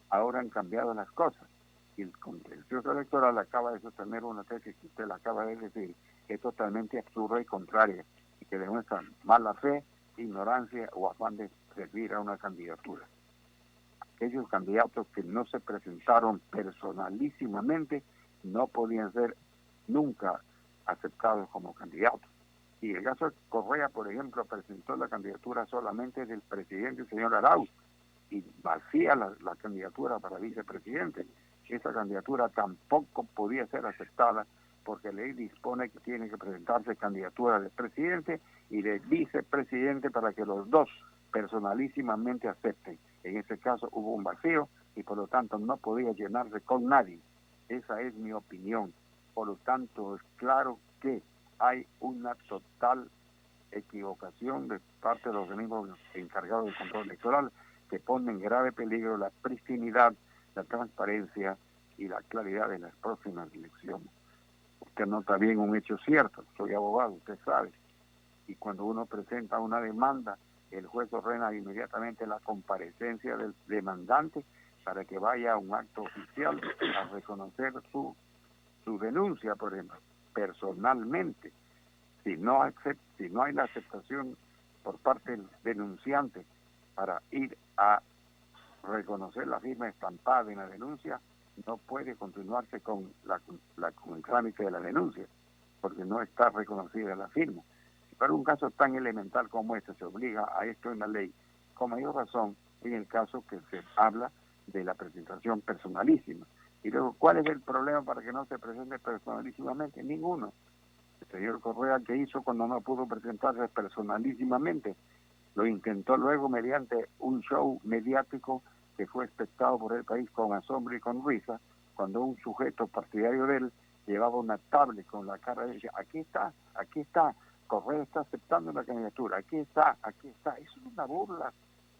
Ahora han cambiado las cosas y el contencioso electoral acaba de sostener una tesis que usted la acaba de decir, que es totalmente absurda y contraria y que demuestra mala fe, ignorancia o afán de servir a una candidatura. Aquellos candidatos que no se presentaron personalísimamente no podían ser nunca aceptados como candidatos. Y el caso de Correa, por ejemplo, presentó la candidatura solamente del presidente, el señor Arauz, y vacía la candidatura para vicepresidente. Esa candidatura tampoco podía ser aceptada porque la ley dispone que tiene que presentarse candidatura de presidente y de vicepresidente para que los dos personalísimamente acepten. En ese caso hubo un vacío y por lo tanto no podía llenarse con nadie. Esa es mi opinión. Por lo tanto es claro que hay una total equivocación de parte de los organismos encargados del control electoral que pone en grave peligro la pristinidad, la transparencia y la claridad de las próximas elecciones. usted nota bien un hecho cierto. Soy abogado, usted sabe. Y cuando uno presenta una demanda, el juez ordena inmediatamente la comparecencia del demandante para que vaya a un acto oficial a reconocer su denuncia, por ejemplo, personalmente. Si no hay la aceptación por parte del denunciante para ir a reconocer la firma estampada en la denuncia, no puede continuarse con el trámite de la denuncia, porque no está reconocida la firma. Para un caso tan elemental como este se obliga a esto en la ley, con mayor razón en el caso que se habla de la presentación personalísima. Y luego, ¿cuál es el problema para que no se presente personalísimamente? Ninguno. El señor Correa, ¿qué hizo cuando no pudo presentarse personalísimamente? Lo intentó luego mediante un show mediático que fue espectado por el país con asombro y con risa, cuando un sujeto partidario de él llevaba una tablet con la cara de él y decía, aquí está, Correa está aceptando la candidatura, aquí está. Eso es una burla.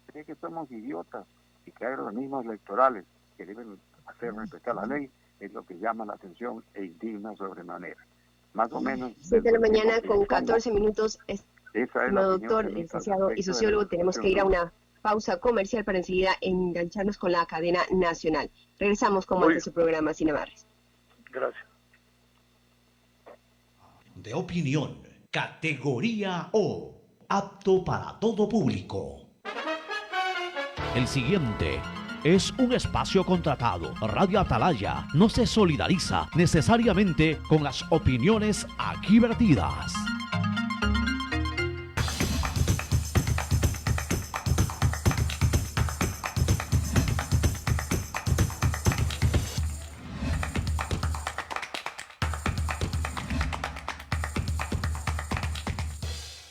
Cree que somos idiotas y que hay organismos electorales que deben hacer respetar la ley, es lo que llama la atención e indigna sobremanera. Más o menos... 7 de la mañana con 14 minutos. Doctor, licenciado y sociólogo, tenemos que ir a una pausa comercial para enseguida engancharnos con la cadena nacional. Regresamos con más de su programa Sin Amarres. Gracias. De opinión, categoría O, apto para todo público. El siguiente es un espacio contratado. Radio Atalaya no se solidariza necesariamente con las opiniones aquí vertidas.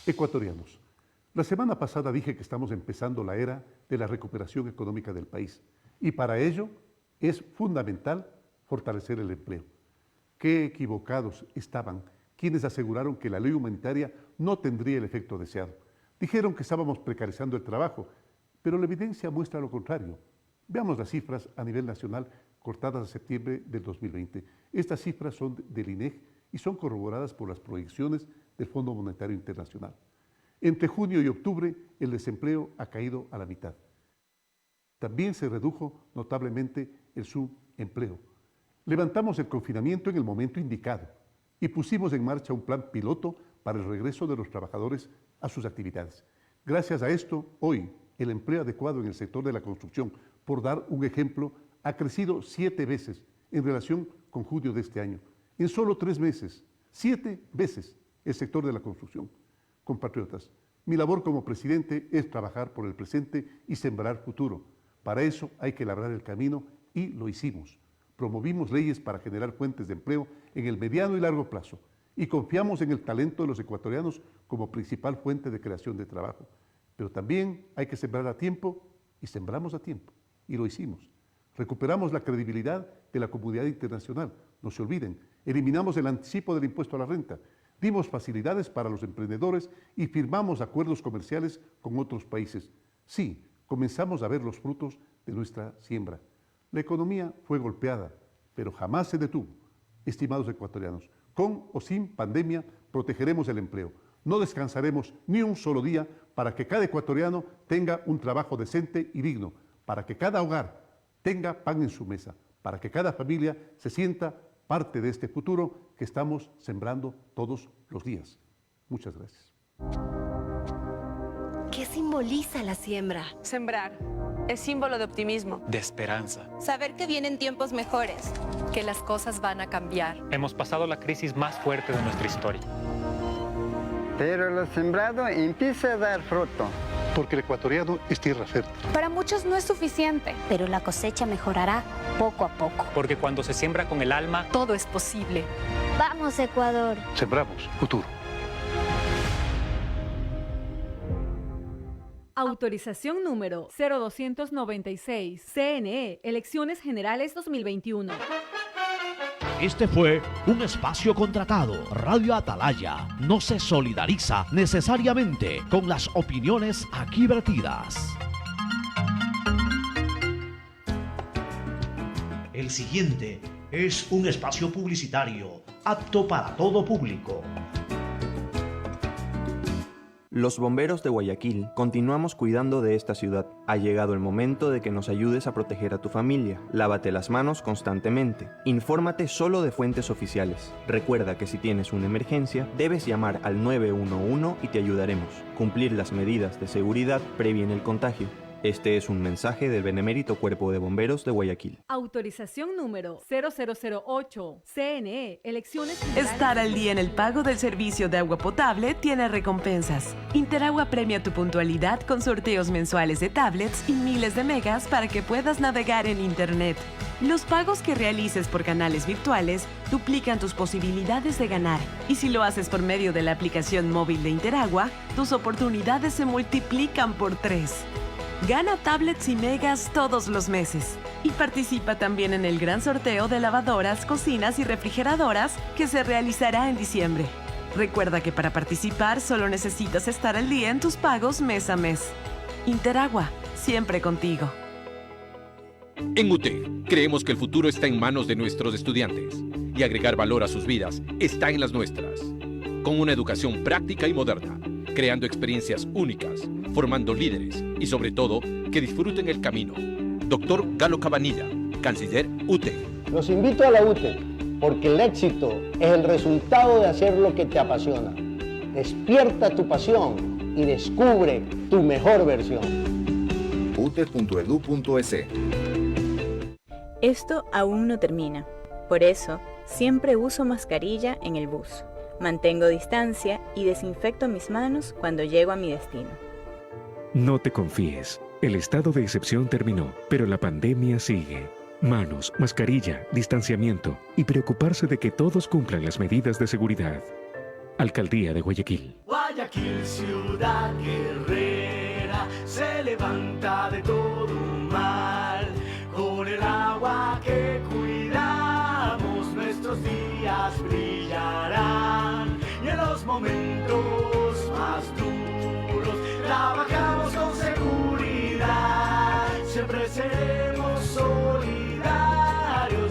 Ecuatorianos, la semana pasada dije que estamos empezando la era de la recuperación económica del país y para ello es fundamental fortalecer el empleo. Qué equivocados estaban quienes aseguraron que la ley humanitaria no tendría el efecto deseado. Dijeron que estábamos precarizando el trabajo, pero la evidencia muestra lo contrario. Veamos las cifras a nivel nacional cortadas a septiembre del 2020. Estas cifras son del INEC y son corroboradas por las proyecciones del Fondo Monetario Internacional. Entre junio y octubre, el desempleo ha caído a la mitad. También se redujo notablemente el subempleo. Levantamos el confinamiento en el momento indicado y pusimos en marcha un plan piloto para el regreso de los trabajadores a sus actividades. Gracias a esto, hoy, el empleo adecuado en el sector de la construcción, por dar un ejemplo, ha crecido 7 veces en relación con junio de este año. En solo 3 meses, 7 veces el sector de la construcción. Compatriotas, mi labor como presidente es trabajar por el presente y sembrar futuro. Para eso hay que labrar el camino y lo hicimos. Promovimos leyes para generar fuentes de empleo en el mediano y largo plazo y confiamos en el talento de los ecuatorianos como principal fuente de creación de trabajo. Pero también hay que sembrar a tiempo y sembramos a tiempo y lo hicimos. Recuperamos la credibilidad de la comunidad internacional. No se olviden, eliminamos el anticipo del impuesto a la renta. Dimos facilidades para los emprendedores y firmamos acuerdos comerciales con otros países. Sí, comenzamos a ver los frutos de nuestra siembra. La economía fue golpeada, pero jamás se detuvo. Estimados ecuatorianos, con o sin pandemia, protegeremos el empleo. No descansaremos ni un solo día para que cada ecuatoriano tenga un trabajo decente y digno, para que cada hogar tenga pan en su mesa, para que cada familia se sienta parte de este futuro que estamos sembrando todos los días. Muchas gracias. ¿Qué simboliza la siembra? Sembrar es símbolo de optimismo, de esperanza. Saber que vienen tiempos mejores, que las cosas van a cambiar. Hemos pasado la crisis más fuerte de nuestra historia. Pero lo sembrado empieza a dar fruto. Porque el ecuatoriano es tierra fértil. Para muchos no es suficiente, pero la cosecha mejorará poco a poco. Porque cuando se siembra con el alma, todo es posible. ¡Vamos, Ecuador! Sembramos futuro. Autorización número 0296, CNE, Elecciones Generales 2021. Este fue un espacio contratado. Radio Atalaya no se solidariza necesariamente con las opiniones aquí vertidas. El siguiente es un espacio publicitario apto para todo público. Los bomberos de Guayaquil continuamos cuidando de esta ciudad. Ha llegado el momento de que nos ayudes a proteger a tu familia. Lávate las manos constantemente. Infórmate solo de fuentes oficiales. Recuerda que si tienes una emergencia, debes llamar al 911 y te ayudaremos. Cumplir las medidas de seguridad previene el contagio. Este es un mensaje del Benemérito Cuerpo de Bomberos de Guayaquil. Autorización número 0008. CNE, elecciones generales. Estar al día en el pago del servicio de agua potable tiene recompensas. Interagua premia tu puntualidad con sorteos mensuales de tablets y miles de megas para que puedas navegar en Internet. Los pagos que realices por canales virtuales duplican tus posibilidades de ganar. Y si lo haces por medio de la aplicación móvil de Interagua, tus oportunidades se multiplican por 3. Gana tablets y megas todos los meses. Y participa también en el gran sorteo de lavadoras, cocinas y refrigeradoras que se realizará en diciembre. Recuerda que para participar solo necesitas estar al día en tus pagos mes a mes. Interagua, siempre contigo. En UTE, creemos que el futuro está en manos de nuestros estudiantes y agregar valor a sus vidas está en las nuestras. Con una educación práctica y moderna, creando experiencias únicas, formando líderes y sobre todo, que disfruten el camino. Doctor Galo Cabanilla, Canciller UTE. Los invito a la UTE porque el éxito es el resultado de hacer lo que te apasiona. Despierta tu pasión y descubre tu mejor versión. ute.edu.es. Esto aún no termina. Por eso, siempre uso mascarilla en el bus. Mantengo distancia y desinfecto mis manos cuando llego a mi destino. No te confíes. El estado de excepción terminó, pero la pandemia sigue. Manos, mascarilla, distanciamiento y preocuparse de que todos cumplan las medidas de seguridad. Alcaldía de Guayaquil. Guayaquil, ciudad guerrera, se levanta de todo mal. Con el agua que cuidamos, nuestros días brillarán. Y en los momentos más duros, trabajamos con seguridad. Siempre seremos solidarios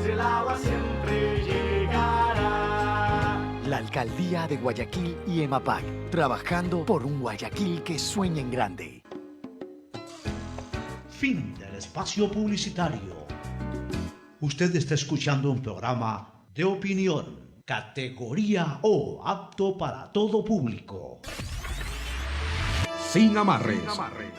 y el agua siempre llegará. La Alcaldía de Guayaquil y EMAPAC, trabajando por un Guayaquil que sueña en grande. Fin del espacio publicitario. Usted está escuchando un programa de opinión, categoría O, apto para todo público. Sin amarres,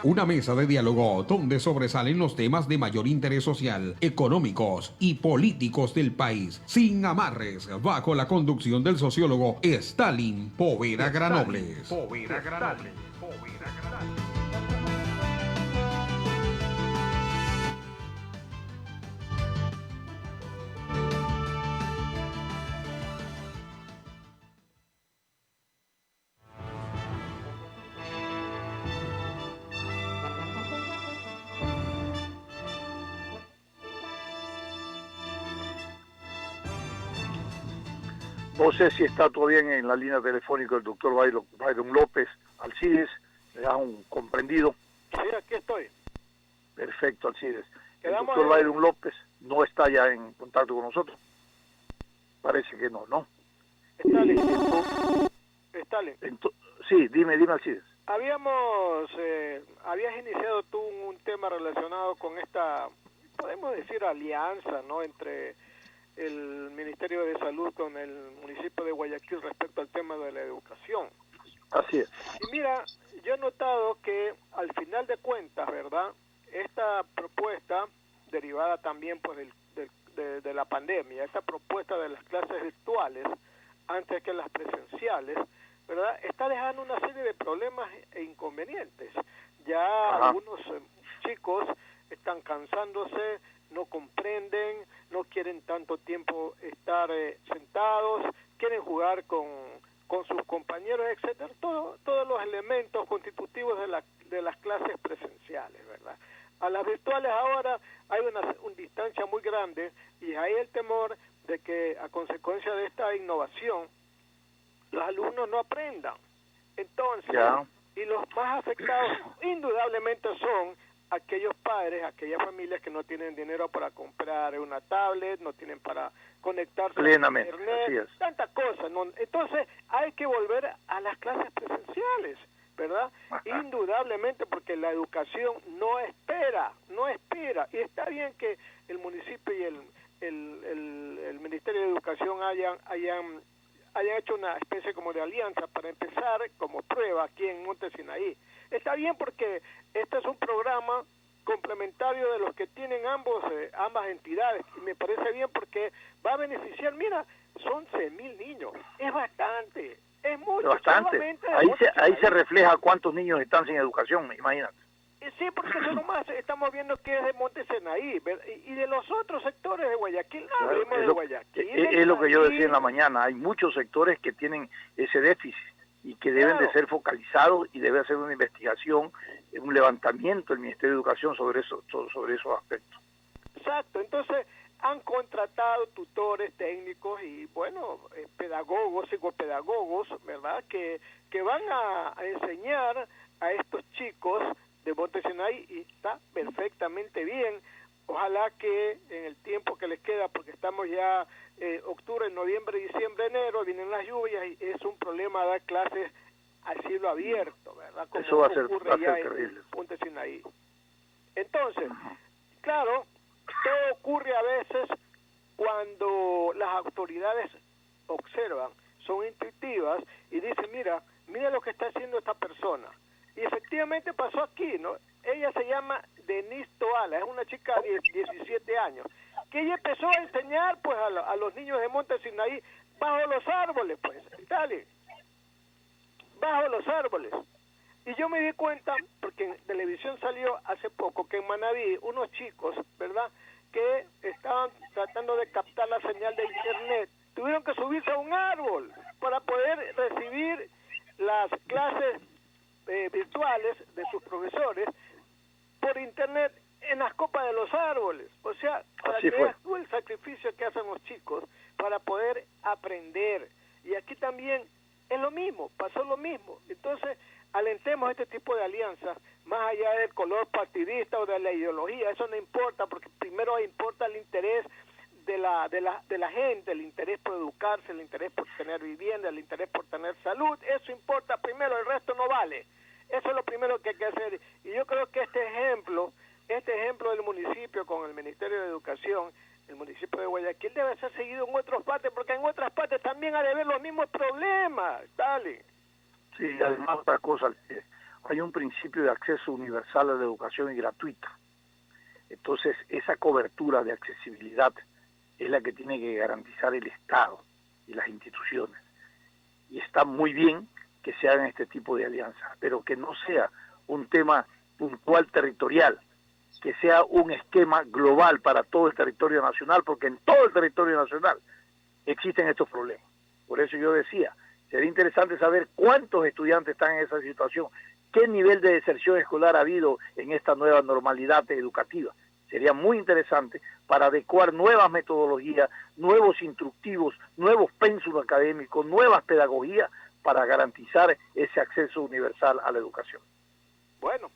una mesa de diálogo donde sobresalen los temas de mayor interés social, económicos y políticos del país. Sin amarres, bajo la conducción del sociólogo Stalin Poveda Granobles. No sé si está todavía en la línea telefónica el doctor Byron López Alcides. Le da un comprendido. Sí, aquí estoy. Perfecto, Alcides. El Quedamos doctor Byron López no está ya en contacto con nosotros. Parece que no, ¿no? Stalin. Sí, dime, Alcides. Habías iniciado tú un tema relacionado con esta, podemos decir, alianza, ¿no?, entre el Ministerio de Salud con el municipio de Guayaquil respecto al tema de la educación. Así es. Y mira, yo he notado que al final de cuentas, ¿verdad?, esta propuesta, derivada también pues de la pandemia, esta propuesta de las clases virtuales antes que las presenciales, ¿verdad?, está dejando una serie de problemas e inconvenientes. Ya algunos chicos están cansándose, no comprenden, no quieren tanto tiempo estar sentados, quieren jugar con sus compañeros, etcétera, todos los elementos constitutivos de las clases presenciales, ¿verdad? A las virtuales ahora hay una distancia muy grande y hay el temor de que a consecuencia de esta innovación los alumnos no aprendan. Entonces, y los más afectados indudablemente son aquellos padres, aquellas familias que no tienen dinero para comprar una tablet, no tienen para conectarse a internet, tantas cosas, ¿no? Entonces hay que volver a las clases presenciales, ¿verdad? Indudablemente, porque la educación no espera, y está bien que el municipio y el Ministerio de Educación hayan hecho una especie como de alianza para empezar como prueba aquí en Monte Sinaí. Está bien porque este es un programa complementario de los que tienen ambas entidades, y me parece bien porque va a beneficiar, mira, son 11,000 niños, es bastante, es mucho. Bastante. Ahí se refleja cuántos niños están sin educación, imagínate. Sí, porque eso nomás estamos viendo que es de Monte Sinaí, y de los otros sectores de Guayaquil, no hablemos de Guayaquil. Es lo que yo decía en la mañana, hay muchos sectores que tienen ese déficit y que deben de ser focalizados, y debe hacer una investigación, un levantamiento del Ministerio de Educación sobre esos aspectos. Exacto, entonces han contratado tutores técnicos y, bueno, pedagogos, psicopedagogos, ¿verdad?, que van a enseñar a estos chicos de Monte Sinaí, y está perfectamente bien. Ojalá que en el tiempo que les queda, porque estamos ya octubre, noviembre, diciembre, enero, vienen las lluvias y es un problema dar clases al cielo abierto, ¿verdad? Como eso va a ser terrible en Monte Sinaí. Entonces, claro, todo ocurre a veces cuando las autoridades observan, son intuitivas y dicen, mira lo que está haciendo esta persona. Y efectivamente pasó aquí, ¿no? Ella se llama Denise Toala, es una chica de 17 años, que ella empezó a enseñar pues a los niños de Monte Sinaí bajo los árboles, pues, dale, bajo los árboles. Y yo me di cuenta, porque en televisión salió hace poco, que en Manabí unos chicos, ¿verdad?, que estaban tratando de captar la señal de internet, tuvieron que subirse a un árbol para poder recibir las clases virtuales de sus profesores por internet en las copas de los árboles. O sea, para que veas tú el sacrificio que hacen los chicos para poder aprender. Y aquí también es lo mismo, pasó lo mismo. Entonces, alentemos este tipo de alianzas, más allá del color partidista o de la ideología, eso no importa, porque primero importa el interés de la gente, el interés por educarse, el interés por tener vivienda, el interés por tener salud. Eso importa primero, el resto no vale. Eso es lo primero que hay que hacer. Y yo creo que este ejemplo del municipio con el Ministerio de Educación, el municipio de Guayaquil, debe ser seguido en otras partes, porque en otras partes también ha de haber los mismos problemas. Dale. Sí, además otra cosa, hay un principio de acceso universal a la educación y gratuita. Entonces, esa cobertura de accesibilidad es la que tiene que garantizar el Estado y las instituciones. Y está muy bien que se hagan este tipo de alianzas, pero que no sea un tema puntual territorial, que sea un esquema global para todo el territorio nacional, porque en todo el territorio nacional existen estos problemas. Por eso yo decía, sería interesante saber cuántos estudiantes están en esa situación, qué nivel de deserción escolar ha habido en esta nueva normalidad educativa. Sería muy interesante para adecuar nuevas metodologías, nuevos instructivos, nuevos pénsulos académicos, nuevas pedagogías para garantizar ese acceso universal a la educación. Bueno,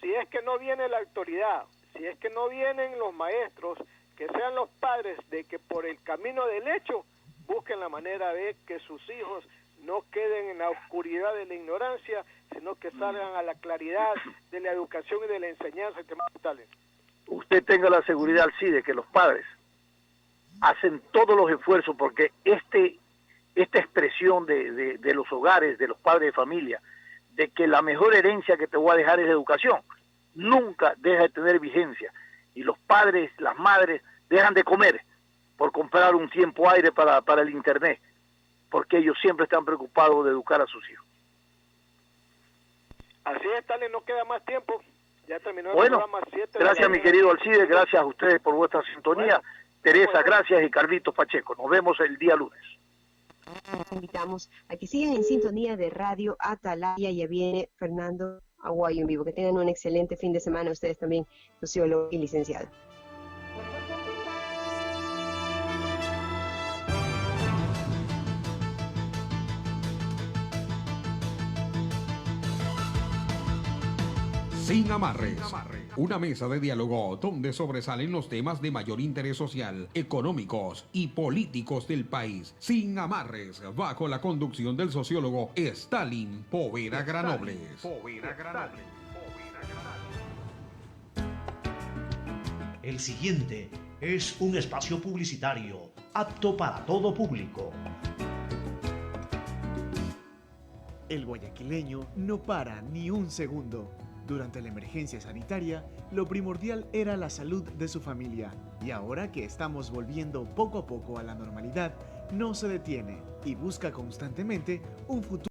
si es que no viene la autoridad, si es que no vienen los maestros, que sean los padres de que por el camino del hecho busquen la manera de que sus hijos no queden en la oscuridad de la ignorancia, sino que salgan a la claridad de la educación y de la enseñanza. Usted tenga la seguridad, sí, de que los padres hacen todos los esfuerzos porque esta expresión de los hogares, de los padres de familia, de que la mejor herencia que te voy a dejar es la educación, nunca deja de tener vigencia. Y los padres, las madres, dejan de comer por comprar un tiempo aire para el internet, porque ellos siempre están preocupados de educar a sus hijos. Así es, Tale, no queda más tiempo. Ya terminó el programa 7. Gracias, mi querido Alcides, gracias a ustedes por vuestra sintonía. Teresa, gracias, y Carlitos Pacheco. Nos vemos el día lunes. Invitamos a que sigan en sintonía de Radio Atalaya. Ya viene Fernando Aguayo en vivo. Que tengan un excelente fin de semana ustedes también, sociólogo y licenciado. Sin amarres. Una mesa de diálogo donde sobresalen los temas de mayor interés social, económicos y políticos del país. Sin amarres, bajo la conducción del sociólogo Stalin Poveda Granobles. El siguiente es un espacio publicitario apto para todo público. El guayaquileño no para ni un segundo. Durante la emergencia sanitaria, lo primordial era la salud de su familia. Y ahora que estamos volviendo poco a poco a la normalidad, no se detiene y busca constantemente un futuro.